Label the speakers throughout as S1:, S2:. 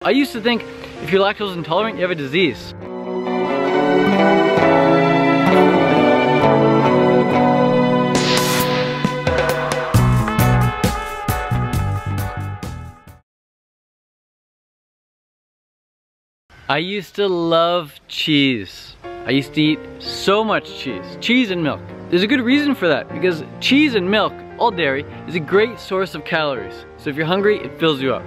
S1: I used to think if you're lactose intolerant, you have a disease. I used to love cheese. I used to eat so much cheese. Cheese and milk. There's a good reason for that, because cheese and milk, all dairy, is a great source of calories. So if you're hungry, it fills you up.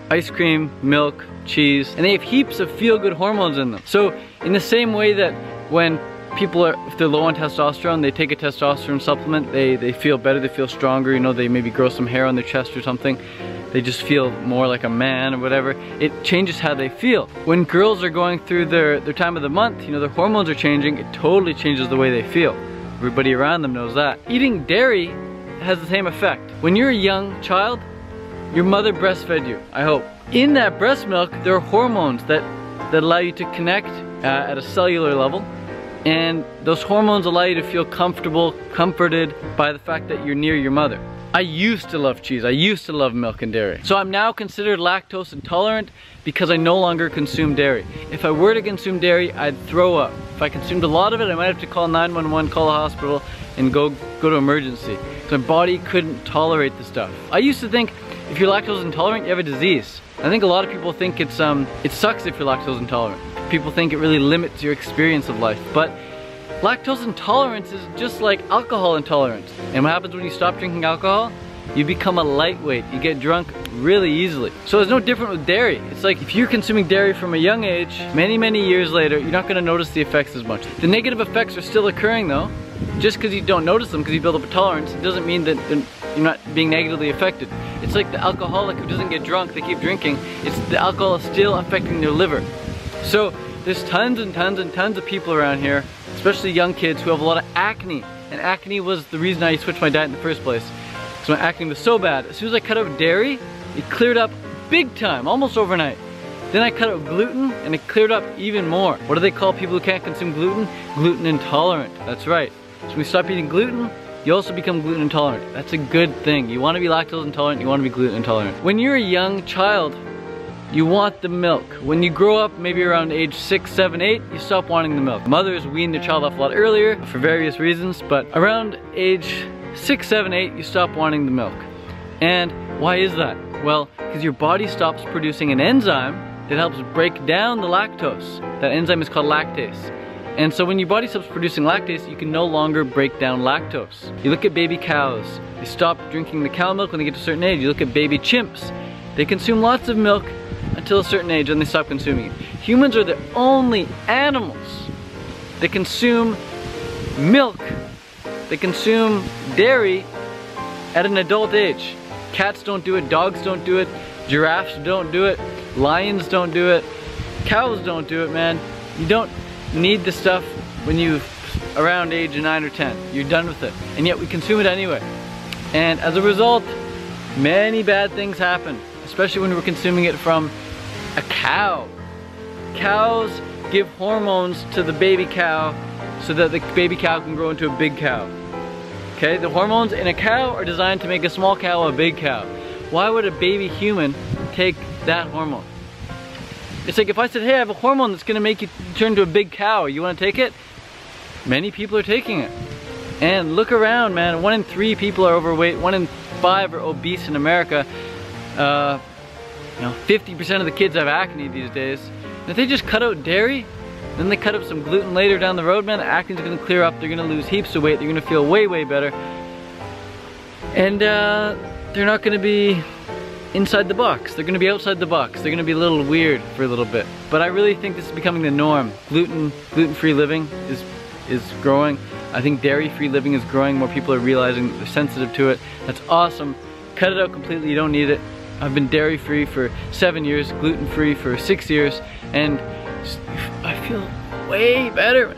S1: Ice cream, milk, cheese, and they have heaps of feel-good hormones in them. So in the same way that when people are, if they're low on testosterone, they take a testosterone supplement, they feel better, they feel stronger, you know, they maybe grow some hair on their chest or something. They just feel more like a man or whatever. It changes how they feel. When girls are going through their time of the month, you know, their hormones are changing, it totally changes the way they feel. Everybody around them knows that. Eating dairy has the same effect. When you're a young child, your mother breastfed you, I hope. In that breast milk, there are hormones that allow you to connect at a cellular level. And those hormones allow you to feel comfortable, comforted by the fact that you're near your mother. I used to love cheese. I used to love milk and dairy. So I'm now considered lactose intolerant because I no longer consume dairy. If I were to consume dairy, I'd throw up. If I consumed a lot of it, I might have to call 911, call a hospital, and go to emergency. So my body couldn't tolerate the stuff. I used to think if you're lactose intolerant, you have a disease. I think a lot of people think it sucks if you're lactose intolerant. People think it really limits your experience of life. But lactose intolerance is just like alcohol intolerance. And what happens when you stop drinking alcohol? You become a lightweight. You get drunk really easily. So it's no different with dairy. It's like if you're consuming dairy from a young age, many years later, you're not going to notice the effects as much. The negative effects are still occurring though. Just because you don't notice them because you build up a tolerance, it doesn't mean that you're not being negatively affected. It's like the alcoholic who doesn't get drunk, they keep drinking. It's the alcohol is still affecting their liver. So there's tons and tons of people around here, especially young kids, who have a lot of acne. And acne was the reason I switched my diet in the first place. So my acne was so bad. As soon as I cut out dairy, it cleared up big time, almost overnight. Then I cut out gluten and it cleared up even more. What do they call people who can't consume gluten? Gluten intolerant, that's right. So when you stop eating gluten, you also become gluten intolerant. That's a good thing. You want to be lactose intolerant, you want to be gluten intolerant. When you're a young child, you want the milk. When you grow up, maybe around age 6, 7, 8, you stop wanting the milk. Mothers wean their child off a lot earlier for various reasons, but around age 6, 7, 8, you stop wanting the milk. And why is that? Well, because your body stops producing an enzyme that helps break down the lactose. That enzyme is called lactase. And so when your body stops producing lactase, you can no longer break down lactose. You look at baby cows, they stop drinking the cow milk when they get to a certain age. You look at baby chimps, they consume lots of milk until a certain age and they stop consuming it. Humans are the only animals that consume milk, that consume dairy at an adult age. Cats don't do it, dogs don't do it, giraffes don't do it, lions don't do it, cows don't do it, man. You don't need the stuff when you're around age 9 or 10. You're done with it. And yet we consume it anyway. And as a result, many bad things happen, especially when we're consuming it from a cow. Cows give hormones to the baby cow so that the baby cow can grow into a big cow. Okay, the hormones in a cow are designed to make a small cow a big cow. Why would a baby human take that hormone? It's like if I said, hey, I have a hormone that's gonna make you turn into a big cow, you wanna take it? Many people are taking it. And look around, man, 1 in 3 people are overweight, 1 in 5 are obese in America. You know, 50% of the kids have acne these days. And if they just cut out dairy, then they cut up some gluten later down the road, man, the acne's gonna clear up, they're gonna lose heaps of weight, they're gonna feel way better. And they're not gonna be inside the box, they're gonna be outside the box, they're gonna be a little weird for a little bit. But I really think this is becoming the norm. Gluten-free living is growing. I think dairy-free living is growing, more people are realizing they're sensitive to it. That's awesome. Cut it out completely, you don't need it. I've been dairy-free for 7 years, gluten-free for 6 years, and I feel way better.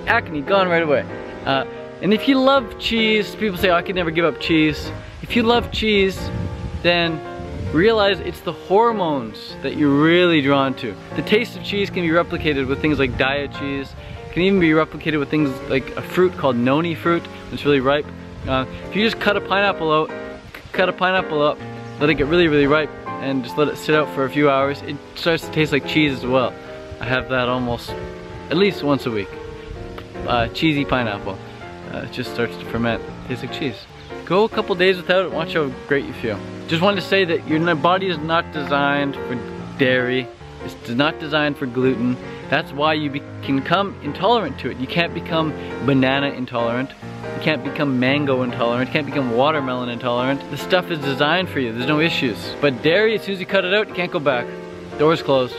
S1: Acne gone right away. And if you love cheese, people say, oh, I could never give up cheese. If you love cheese, then realize it's the hormones that you're really drawn to. The taste of cheese can be replicated with things like diet cheese. It can even be replicated with things like a fruit called noni fruit, that's really ripe. If you just cut a pineapple up, let it get really ripe, and just let it sit out for a few hours, it starts to taste like cheese as well. I have that almost at least once a week. Cheesy pineapple. It just starts to ferment, tastes like cheese. Go a couple days without it, watch how great you feel. Just wanted to say that your body is not designed for dairy. It's not designed for gluten. That's why you can become intolerant to it. You can't become banana intolerant. You can't become mango intolerant. You can't become watermelon intolerant. This stuff is designed for you. There's no issues. But dairy, as soon as you cut it out, you can't go back. Doors closed.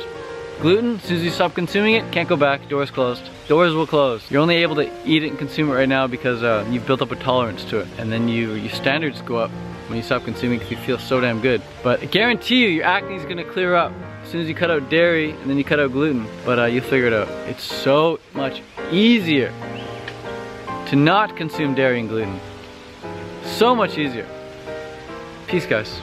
S1: Gluten, as soon as you stop consuming it, can't go back. Doors closed. Doors will close. You're only able to eat it and consume it right now because you've built up a tolerance to it. And then your standards go up when you stop consuming because you feel so damn good. But I guarantee you, your acne is gonna clear up as soon as you cut out dairy and then you cut out gluten. But you'll figure it out. It's so much easier to not consume dairy and gluten. So much easier. Peace, guys.